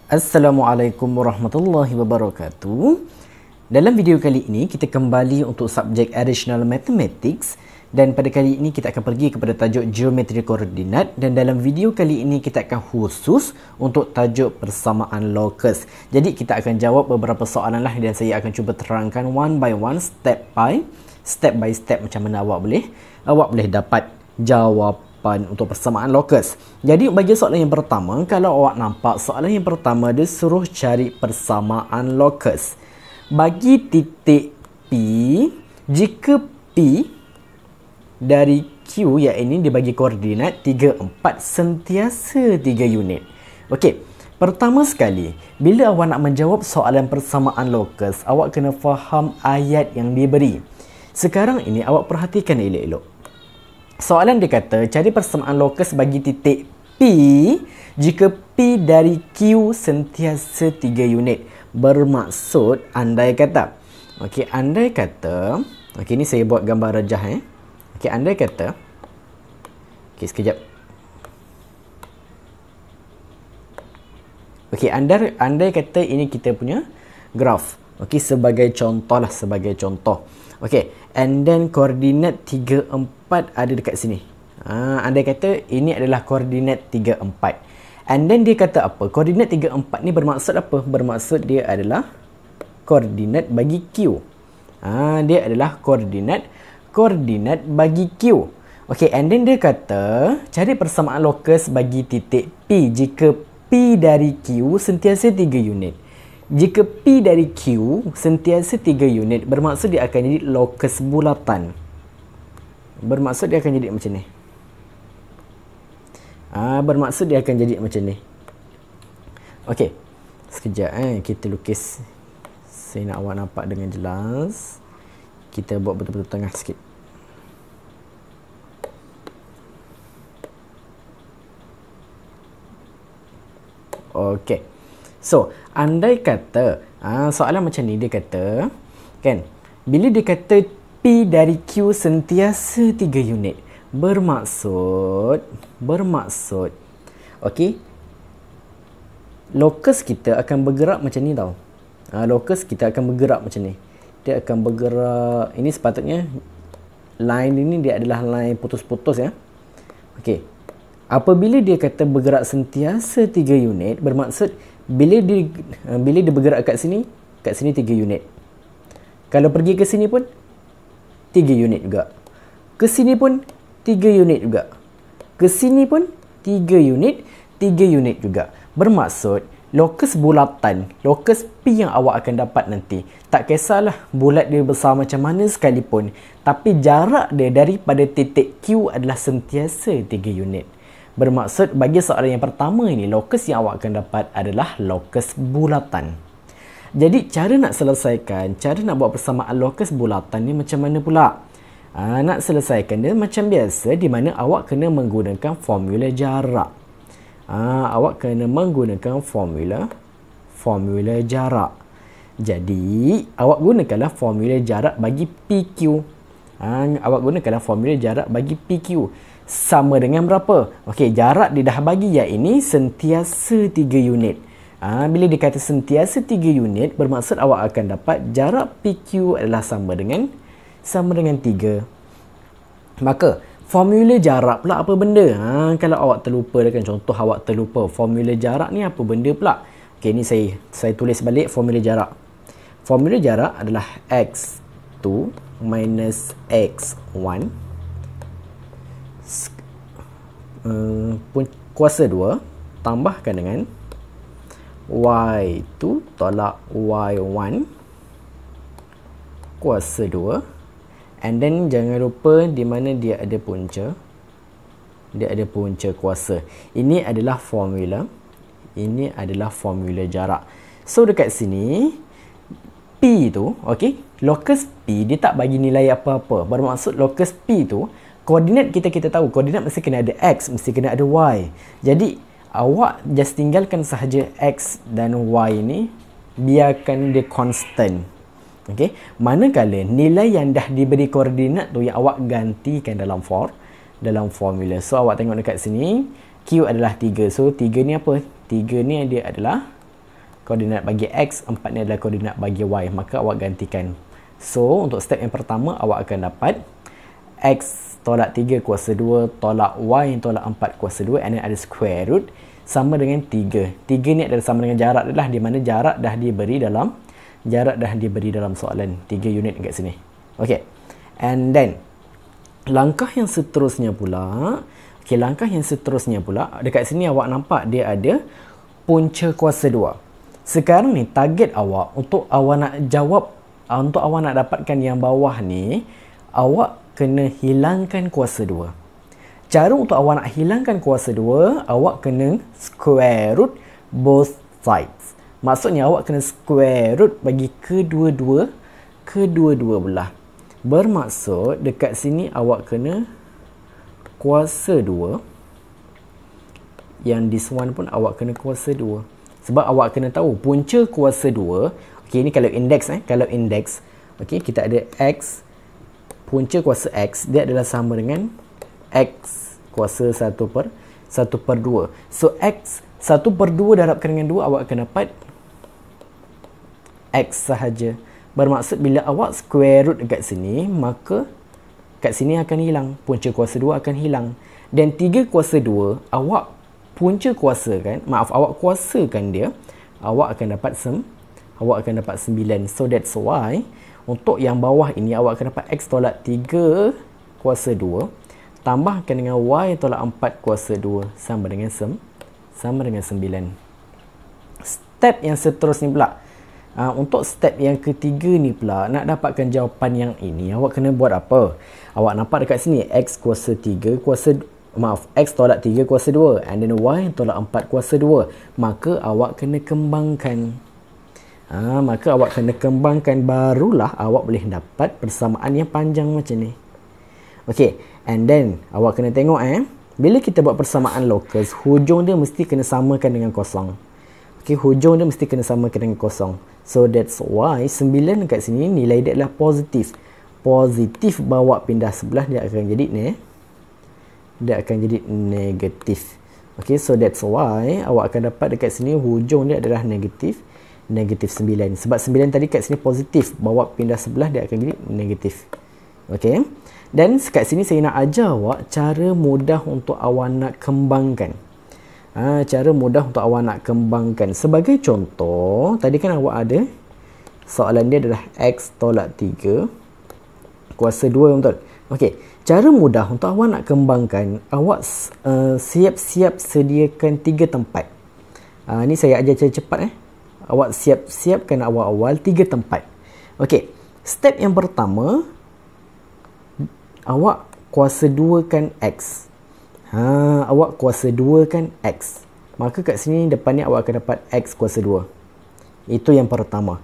Assalamualaikum warahmatullahi wabarakatuh. Dalam video kali ini kita kembali untuk subjek Additional Mathematics dan pada kali ini kita akan pergi kepada tajuk geometri koordinat dan dalam video kali ini kita akan khusus untuk tajuk persamaan locus. Jadi kita akan jawab beberapa soalan lah dan saya akan cuba terangkan one by one, step by step macam mana awak boleh dapat jawapan untuk persamaan locus. Jadi bagi soalan yang pertama, kalau awak nampak soalan yang pertama dia suruh cari persamaan locus. Bagi titik P, jika P dari Q yang ini dibagi koordinat 3, 4 sentiasa 3 unit. Okey, pertama sekali, bila awak nak menjawab soalan persamaan locus, awak kena faham ayat yang diberi. Sekarang ini awak perhatikan elok-elok. Soalan dia kata, cari persamaan locus bagi titik P jika P dari Q sentiasa 3 unit. Bermaksud, andai kata. Okey, andai kata. Okey, ni saya buat gambar rajah. Okey, andai kata. Okey, sekejap. Okey, andai kata ini kita punya graf. Okey, sebagai contoh lah, sebagai contoh. Okey, and then koordinat 3, 4 ada dekat sini. Andai kata ini adalah koordinat 3, 4. And then dia kata apa? Koordinat 3, 4 ni bermaksud apa? Bermaksud dia adalah koordinat bagi Q. Dia adalah koordinat bagi Q. Okey, and then dia kata cari persamaan locus bagi titik P jika P dari Q sentiasa 3 unit. Jika P dari Q sentiasa 3 unit, bermaksud dia akan jadi locus bulatan. Bermaksud dia akan jadi macam ni. Bermaksud dia akan jadi macam ni. Okey. Sekejap kita lukis. Saya nak awak nampak dengan jelas. Kita buat betul-betul tengah sikit. Okey. So, andai kata soalan macam ni dia kata, kan, bila dia kata P dari Q sentiasa 3 unit, bermaksud okey, locus kita akan bergerak macam ni tau. Locus kita akan bergerak macam ni. Dia akan bergerak, ini sepatutnya line ini dia adalah line putus-putus ya. Okey. Apabila dia kata bergerak sentiasa 3 unit, bermaksud bila dia bergerak kat sini 3 unit. Kalau pergi ke sini pun 3 unit juga. Ke sini pun 3 unit juga. Ke sini pun 3 unit juga. Bermaksud locus bulatan, locus P yang awak akan dapat nanti, tak kisahlah bulat dia besar macam mana sekalipun, tapi jarak dia daripada titik Q adalah sentiasa 3 unit. Bermaksud bagi soalan yang pertama ini, locus yang awak akan dapat adalah locus bulatan. Jadi cara nak selesaikan, cara nak buat persamaan locus bulatan ni macam mana pula? Nak selesaikan dia macam biasa, di mana awak kena menggunakan formula jarak. Awak kena menggunakan formula jarak. Jadi awak gunakanlah formula jarak bagi PQ. Awak gunakanlah formula jarak bagi PQ. Sama dengan berapa? Okey, jarak dia dah bagi yang ini sentiasa 3 unit. Bila dia kata sentiasa 3 unit, bermaksud awak akan dapat jarak PQ adalah sama dengan 3. Maka formula jarak pula apa benda? Kalau awak terlupa dengan contoh awak terlupa, formula jarak ni apa benda pula? Okey, ni saya tulis balik formula jarak. Formula jarak adalah x2 minus x1 kuasa 2 tambahkan dengan y2 tolak y1 kuasa 2, and then jangan lupa di mana dia ada punca. Dia ada punca kuasa. Ini adalah formula jarak. So dekat sini P tu, okey, locus P dia tak bagi nilai apa-apa. Bermaksud locus P tu, koordinat kita tahu, koordinat mesti kena ada X, mesti kena ada Y. Jadi awak just tinggalkan sahaja X dan Y ni, biarkan dia constant. Okey, manakala nilai yang dah diberi koordinat tu yang awak gantikan dalam formula. So awak tengok dekat sini, Q adalah 3. So 3 ni apa? 3 ni dia adalah koordinat bagi X, 4 ni adalah koordinat bagi Y. Maka awak gantikan. So, untuk step yang pertama, awak akan dapat X tolak 3 kuasa 2 tolak Y tolak 4 kuasa 2, and then ada square root sama dengan 3. 3 ni adalah sama dengan jarak adalah, di mana jarak dah diberi dalam soalan. 3 unit dekat sini. Okey. And then langkah yang seterusnya pula, dekat sini awak nampak dia ada punca kuasa 2. Sekarang ni target awak untuk awak nak jawab, untuk awak nak dapatkan yang bawah ni, awak kena hilangkan kuasa 2. Cara untuk awak nak hilangkan kuasa 2, awak kena square root both sides. Maksudnya awak kena square root bagi kedua-dua belah. Bermaksud dekat sini awak kena kuasa 2. Yang this one pun awak kena kuasa 2. Sebab awak kena tahu punca kuasa 2. Okey, ini kalau indeks okey, kita ada X, punca kuasa X dia adalah sama dengan X kuasa 1/2. So X 1/2 darabkan dengan 2, awak akan dapat X sahaja. Bermaksud bila awak square root dekat sini, maka kat sini akan hilang. Punca kuasa 2 akan hilang. Dan 3 kuasa 2, awak kuasakan dia, awak akan dapat 9. So that's why untuk yang bawah ini awak akan dapat X tolak 3 kuasa 2 tambahkan dengan Y tolak 4 kuasa 2 sama dengan 9. Step yang seterusnya pula, untuk step yang ketiga ni pula, nak dapatkan jawapan yang ini, awak kena buat apa? Awak nampak dekat sini X tolak 3 kuasa 2 and then Y tolak 4 kuasa 2. Maka awak kena kembangkan. Barulah awak boleh dapat persamaan yang panjang macam ni. Okey, and then awak kena tengok bila kita buat persamaan locus, hujung dia mesti kena samakan dengan kosong. Okey, hujung dia mesti kena samakan dengan kosong. So that's why 9 dekat sini nilai dia adalah positif. Positif bawa pindah sebelah, dia akan jadi negatif. Okey, so that's why awak akan dapat dekat sini hujung dia adalah negatif 9. Sebab 9 tadi kat sini positif, bawa pindah sebelah dia akan jadi negatif. Okey. Dan kat sini saya nak ajar awak cara mudah untuk awak nak kembangkan. Sebagai contoh, tadi kan awak ada soalan dia adalah X tolak 3 kuasa 2, betul? Okey. Cara mudah untuk awak nak kembangkan, awak siap-siap sediakan 3 tempat. Ni saya ajar cara cepat. Awak siapkan awal-awal 3 tempat. Okey. Step yang pertama, awak kuasa 2 kan X. Maka kat sini depan ni awak akan dapat X kuasa 2. Itu yang pertama.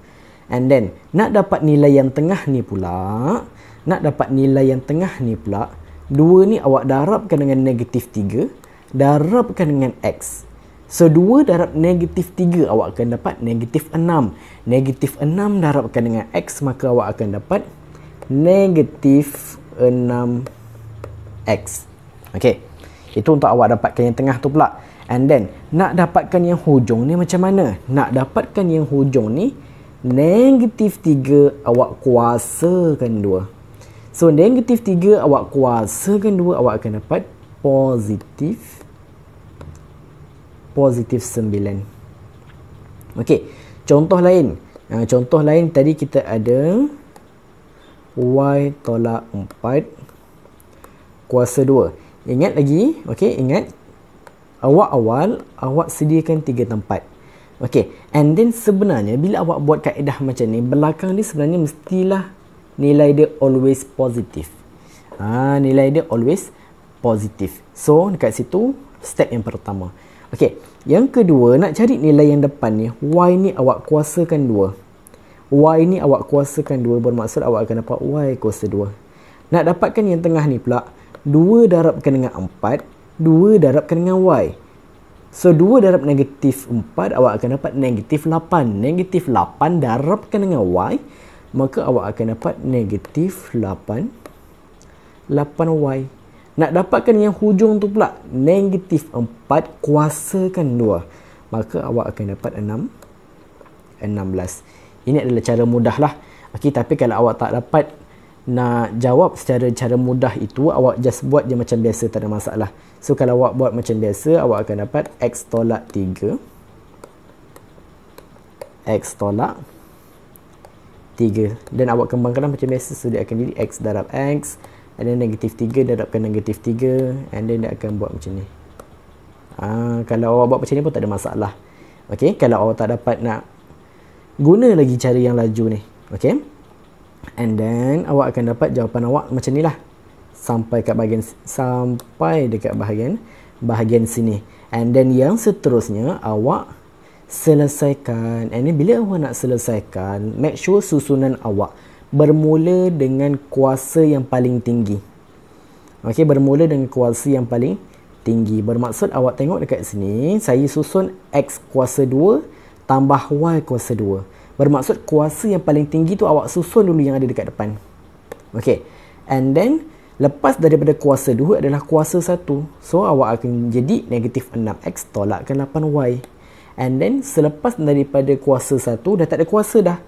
And then, nak dapat nilai yang tengah ni pula, 2 ni awak darabkan dengan negatif 3, darabkan dengan X. So 2 darab negatif 3, awak akan dapat negatif 6. Negatif 6 darabkan dengan X, maka awak akan dapat negatif 6X. Okey. Itu untuk awak dapatkan yang tengah tu pula. And then, nak dapatkan yang hujung ni macam mana? Nak dapatkan yang hujung ni, negatif 3 awak kuasakan 2. So, negatif 3 awak kuasakan 2, awak akan dapat positif 9. Okey, contoh lain. Contoh lain tadi kita ada Y tolak 4 kuasa 2. Ingat lagi, okey, ingat awak sediakan 3 tempat. Okey, and then sebenarnya bila awak buat kaedah macam ni, belakang ni sebenarnya mestilah nilai dia always positif. Nilai dia always positif. So, dekat situ step yang pertama. Okey, yang kedua, nak cari nilai yang depan ni, Y ni awak kuasakan 2. Bermaksud awak akan dapat Y kuasa 2. Nak dapatkan yang tengah ni pula, 2 darabkan dengan 4, 2 darabkan dengan Y. So, 2 darab negatif 4, awak akan dapat negatif 8. Negatif 8 darabkan dengan Y, maka awak akan dapat negatif 8Y. Nak dapatkan yang hujung tu pula, negatif 4 kuasakan 2, maka awak akan dapat 16. Ini adalah cara mudah lah. Okey, tapi kalau awak tak dapat nak jawab secara cara mudah itu, awak just buat je macam biasa, tak ada masalah. So kalau awak buat macam biasa, awak akan dapat X tolak 3. X tolak 3. Dan awak kembangkan macam biasa. So dia akan jadi X darab X. And then negatif 3 darabkan negatif 3. And then dia akan buat macam ni. Kalau awak buat macam ni pun tak ada masalah. Okay, kalau awak tak dapat nak guna lagi cara yang laju ni. Okay, and then awak akan dapat jawapan awak macam ni lah. Sampai dekat bahagian sini. And then yang seterusnya awak selesaikan. And then bila awak nak selesaikan, make sure susunan awak bermula dengan kuasa yang paling tinggi. Okay, bermula dengan kuasa yang paling tinggi. Bermaksud awak tengok dekat sini, saya susun X kuasa 2 tambah Y kuasa 2. Bermaksud kuasa yang paling tinggi tu awak susun dulu yang ada dekat depan. Okay, and then lepas daripada kuasa 2 adalah kuasa 1. So awak akan jadi negatif 6X tolakkan 8Y. And then selepas daripada kuasa 1 dah tak ada kuasa dah.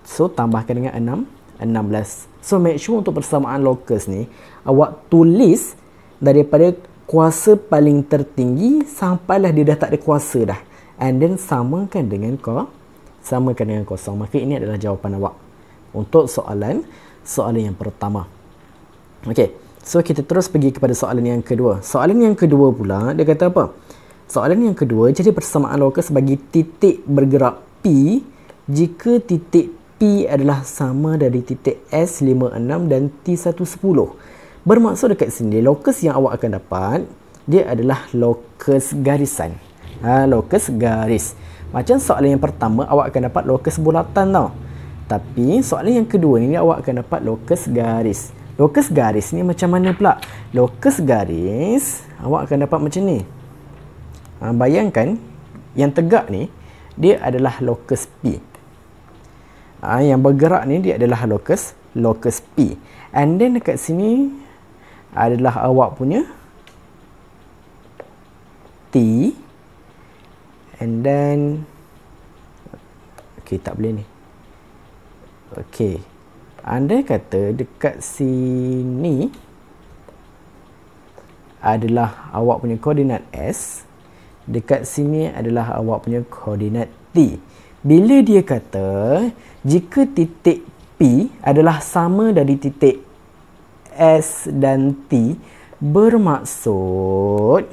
So tambahkan dengan 16. So make sure untuk persamaan locus ni awak tulis daripada kuasa paling tertinggi sampailah dia dah tak ada kuasa dah. And then samakan dengan kosong. Maka ini adalah jawapan awak untuk soalan yang pertama. Okey, so kita terus pergi kepada soalan yang kedua. Soalan yang kedua pula dia kata apa? Soalan yang kedua, jadi persamaan locus bagi titik bergerak P jika titik P adalah sama dari titik S56 dan T110. Bermaksud dekat sini locus yang awak akan dapat dia adalah locus garisan. Locus garis. Macam soalan yang pertama awak akan dapat locus bulatan tau. Tapi soalan yang kedua ni awak akan dapat locus garis. Locus garis ni macam mana pula? Locus garis awak akan dapat macam ni. Bayangkan yang tegak ni dia adalah locus P. Yang bergerak ni dia adalah locus P. And then dekat sini adalah awak punya T. And then okey, tak boleh ni. Okey, andai kata dekat sini adalah awak punya koordinat S, dekat sini adalah awak punya koordinat T. Bila dia kata jika titik P adalah sama dari titik S dan T, bermaksud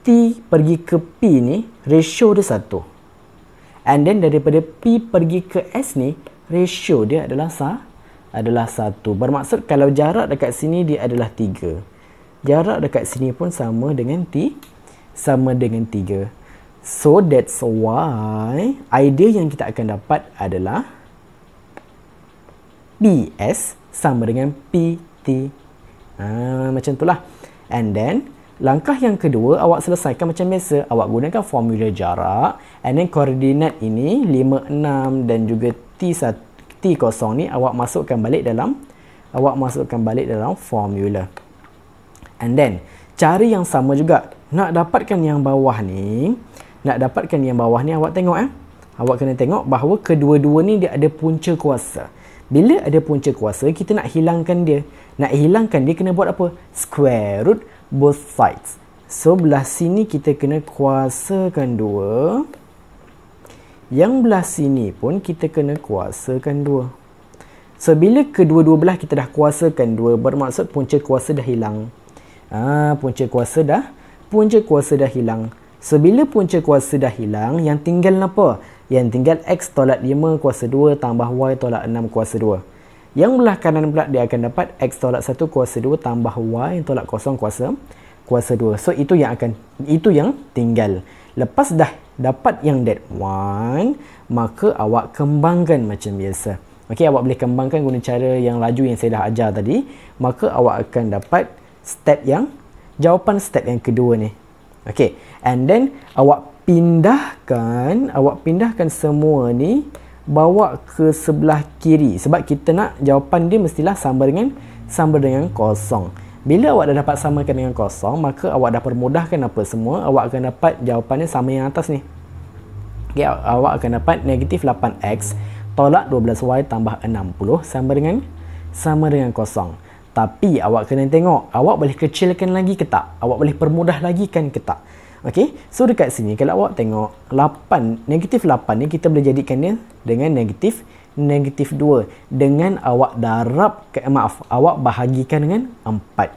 T pergi ke P ni ratio dia 1. And then daripada P pergi ke S ni ratio dia adalah 1. Bermaksud kalau jarak dekat sini dia adalah 3. Jarak dekat sini pun sama dengan 3. So that's why idea yang kita akan dapat adalah PS sama dengan PT. Macam itulah. And then langkah yang kedua awak selesaikan macam biasa. Awak gunakan formula jarak. And then koordinat ini 5, 6 dan juga T0 ni awak masukkan balik dalam formula. And then cara yang sama juga. Nak dapatkan yang bawah ni awak tengok awak kena tengok bahawa kedua-dua ni dia ada punca kuasa. Bila ada punca kuasa, kita nak hilangkan dia. Nak hilangkan dia kena buat apa? Square root both sides. So belah sini kita kena kuasakan 2. Yang belah sini pun kita kena kuasakan 2. So bila kedua-dua belah kita dah kuasakan 2, bermaksud punca kuasa dah hilang. Punca kuasa dah hilang. So bila punca kuasa dah hilang, yang tinggal apa? Yang tinggal X tolak 5 kuasa 2 tambah Y tolak 6 kuasa 2. Yang belah kanan pula dia akan dapat X tolak 1 kuasa 2 tambah Y tolak 0 kuasa 2. So itu yang tinggal. Lepas dah dapat yang that one, maka awak kembangkan macam biasa. Okey, awak boleh kembangkan guna cara yang laju yang saya dah ajar tadi. Maka awak akan dapat jawapan step yang kedua ni. Okey, and then awak pindahkan semua ni bawa ke sebelah kiri, sebab kita nak jawapan dia mestilah sama dengan kosong. Bila awak dah dapat samakan dengan kosong, maka awak dah permudahkan apa semua, awak akan dapat jawapannya sama yang atas ni. Okay, awak akan dapat negatif 8x tolak 12y tambah 60 sama dengan kosong. Tapi awak kena tengok, awak boleh kecilkan lagi ke tak? Awak boleh permudah lagi kan ke tak? Okey, so dekat sini kalau awak tengok 8, negatif 8 ni kita boleh jadikan dia dengan negatif 2 dengan awak awak bahagikan dengan 4.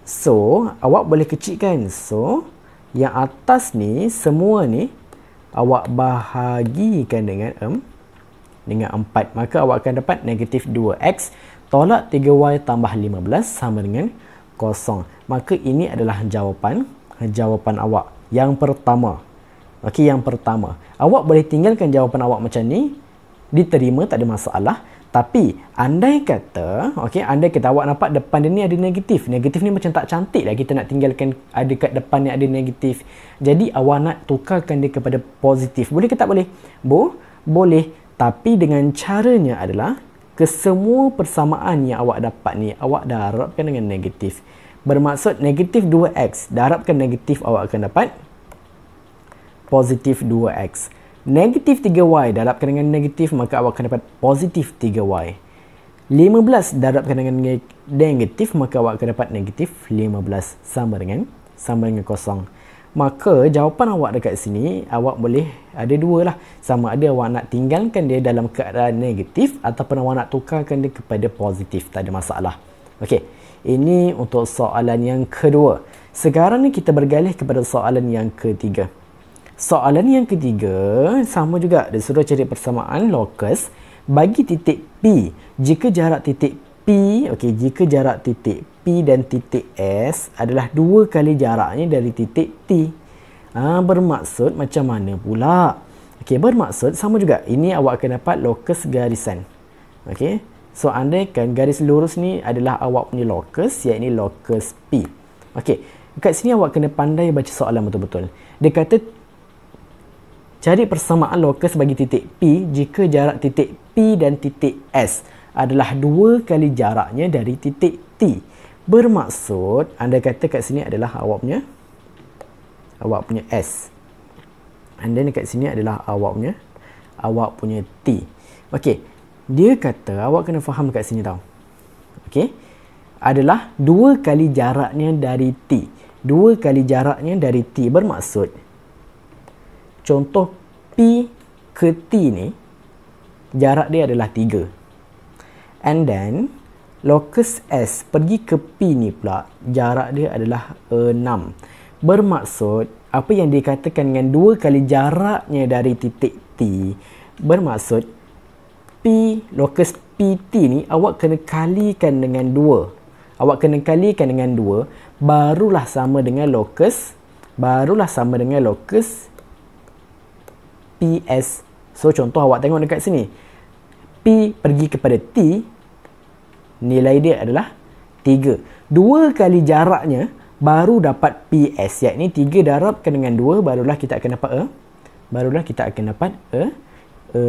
So, awak boleh kecilkan. So, yang atas ni semua ni awak bahagikan dengan 4. Maka awak akan dapat negatif 2x tolak 3y tambah 15 sama dengan 0. Maka ini adalah jawapan awak yang pertama. Okey, yang pertama. Awak boleh tinggalkan jawapan awak macam ni, diterima, tak ada masalah. Tapi andai kata awak nampak depan dia ni ada negatif. Negatif ni macam tak cantik lah kita nak tinggalkan ada kat depan ni ada negatif. Jadi awak nak tukarkan dia kepada positif. Boleh ke tak boleh? Boleh. Tapi dengan caranya adalah kesemua persamaan yang awak dapat ni awak darabkan dengan negatif. Bermaksud negatif 2x darabkan negatif, awak akan dapat positif 2x. Negatif 3y darabkan dengan negatif, maka awak akan dapat positif 3y. 15 darabkan dengan negatif, maka awak akan dapat negatif 15 sama dengan 0. Maka jawapan awak dekat sini awak boleh ada dua lah. Sama ada awak nak tinggalkan dia dalam keadaan negatif ataupun awak nak tukarkan dia kepada positif. Tak ada masalah. Okey, ini untuk soalan yang kedua. Sekarang ni kita bergalih kepada soalan yang ketiga. Soalan yang ketiga sama juga. Dia suruh cari persamaan lokus bagi titik P. Jika jarak titik P, jika jarak titik P dan titik S adalah 2 kali jaraknya dari titik T. Bermaksud macam mana pula? Bermaksud sama juga. Ini awak akan dapat lokus garisan. So andaikan garis lurus ni adalah awak punya lokus, iaitu lokus P. Dekat sini awak kena pandai baca soalan betul-betul. Dia kata cari persamaan lokus bagi titik P jika jarak titik P dan titik S adalah 2 kali jaraknya dari titik T. Bermaksud anda kata kat sini adalah awak punya S. And then dekat sini adalah awak punya T. Dia kata awak kena faham kat sini tau. Adalah 2 kali jaraknya dari T. 2 kali jaraknya dari T bermaksud contoh P ke T ni jarak dia adalah 3. And then lokus S pergi ke P ni pula jarak dia adalah 6. Bermaksud apa yang dikatakan dengan 2 kali jaraknya dari titik T, bermaksud lokus PT ni awak kena kalikan dengan 2. Awak kena kalikan dengan 2 barulah sama dengan lokus PS. So contoh awak tengok dekat sini. P pergi kepada T, nilai dia adalah 3. 2 kali jaraknya baru dapat PS, iaitu 3 darabkan dengan 2 barulah kita akan dapat 6.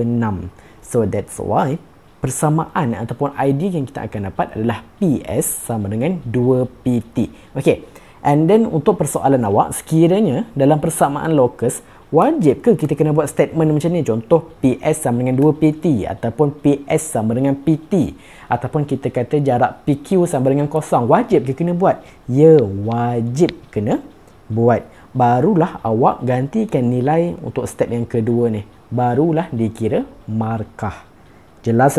So that's why persamaan ataupun ID yang kita akan dapat adalah PS sama dengan 2PT. And then untuk persoalan awak, sekiranya dalam persamaan lokus wajib ke kita kena buat statement macam ni? Contoh PS sama dengan 2PT ataupun PS sama dengan PT ataupun kita kata jarak PQ sama dengan 0. Wajib ke kena buat? Ya, wajib kena buat. Barulah awak gantikan nilai untuk step yang kedua ni. Barulah dikira markah. Jelas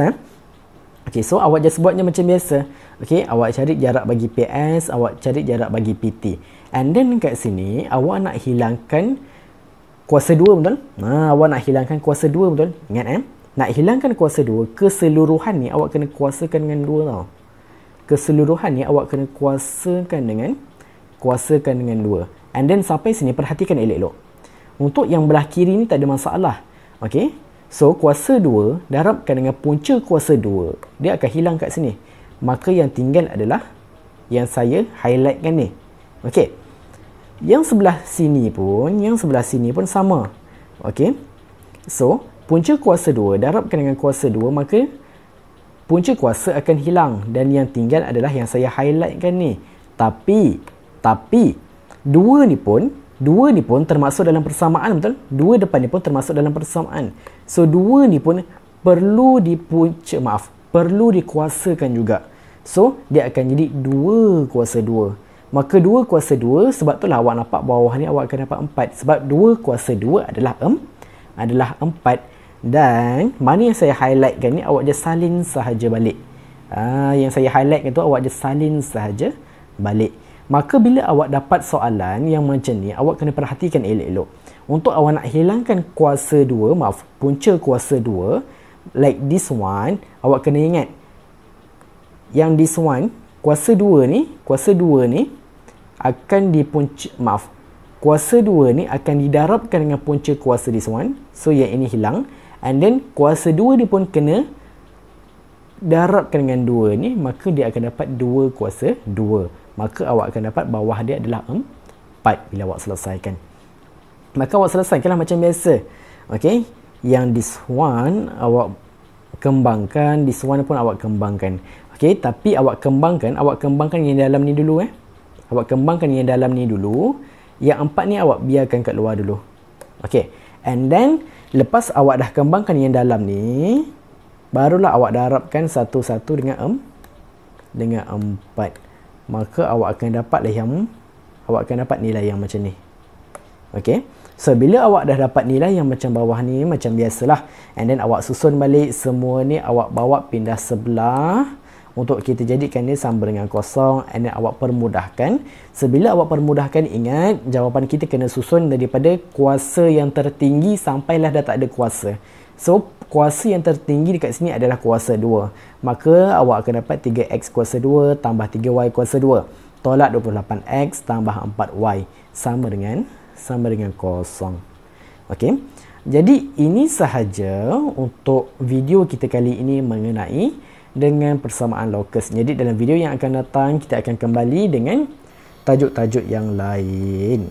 so awak just buatnya macam biasa. Awak cari jarak bagi PS, awak cari jarak bagi PT. And then kat sini awak nak hilangkan kuasa 2, betul? Awak nak hilangkan kuasa 2, betul? Ingat nak hilangkan kuasa 2, keseluruhan ni awak kena kuasakan dengan 2 tau. Keseluruhan ni awak kena kuasakan dengan 2. And then sampai sini perhatikan elok-elok. Untuk yang belah kiri ni tak ada masalah. So kuasa 2 darabkan dengan punca kuasa 2, dia akan hilang kat sini. Maka yang tinggal adalah yang saya highlightkan ni. Yang sebelah sini pun sama. So punca kuasa 2 darabkan dengan kuasa 2, maka punca kuasa akan hilang dan yang tinggal adalah yang saya highlightkan ni. Tapi 2 ni pun 2 ni pun termasuk dalam persamaan, betul? 2 depan ni pun termasuk dalam persamaan. So 2 ni pun perlu perlu dikuasakan juga. So dia akan jadi 2 kuasa 2. Maka 2 kuasa 2, sebab itulah awak nampak bawah ni awak akan dapat 4. Sebab 2 kuasa 2 adalah 4. Dan mana yang saya highlightkan ni, awak je salin sahaja balik. Yang saya highlightkan tu awak je salin sahaja balik. Maka bila awak dapat soalan yang macam ni, awak kena perhatikan elok-elok. Untuk awak nak hilangkan kuasa 2, punca kuasa 2, like this one, awak kena ingat yang this one, kuasa 2 ni akan kuasa 2 ni akan didarabkan dengan punca kuasa this one. So yang ini hilang. And then kuasa 2 ni pun kena darabkan dengan 2 ni, maka dia akan dapat 2 kuasa 2. Maka awak akan dapat bawah dia adalah 4 bila awak selesaikan. Maka awak selesaikanlah macam biasa. Okey, yang this one awak kembangkan, this one pun awak kembangkan. Okey, tapi awak kembangkan yang dalam ni dulu Awak kembangkan yang dalam ni dulu. Yang 4 ni awak biarkan kat luar dulu. Okey, and then lepas awak dah kembangkan yang dalam ni, barulah awak darabkan satu-satu dengan 4. Maka awak akan dapat nilai yang macam ni. Okey. So bila awak dah dapat nilai yang macam bawah ni, macam biasalah. And then awak susun balik semua ni, awak bawa pindah sebelah untuk kita jadikan dia sama dengan kosong. And then awak permudahkan. Sebila awak permudahkan, ingat jawapan kita kena susun daripada kuasa yang tertinggi sampailah dah tak ada kuasa. So kuasa yang tertinggi dekat sini adalah kuasa 2. Maka awak akan dapat 3x kuasa 2 tambah 3y kuasa 2. Tolak 28x tambah 4y sama dengan kosong. Okey. Jadi ini sahaja untuk video kita kali ini mengenai dengan persamaan lokus. Jadi dalam video yang akan datang kita akan kembali dengan tajuk-tajuk yang lain.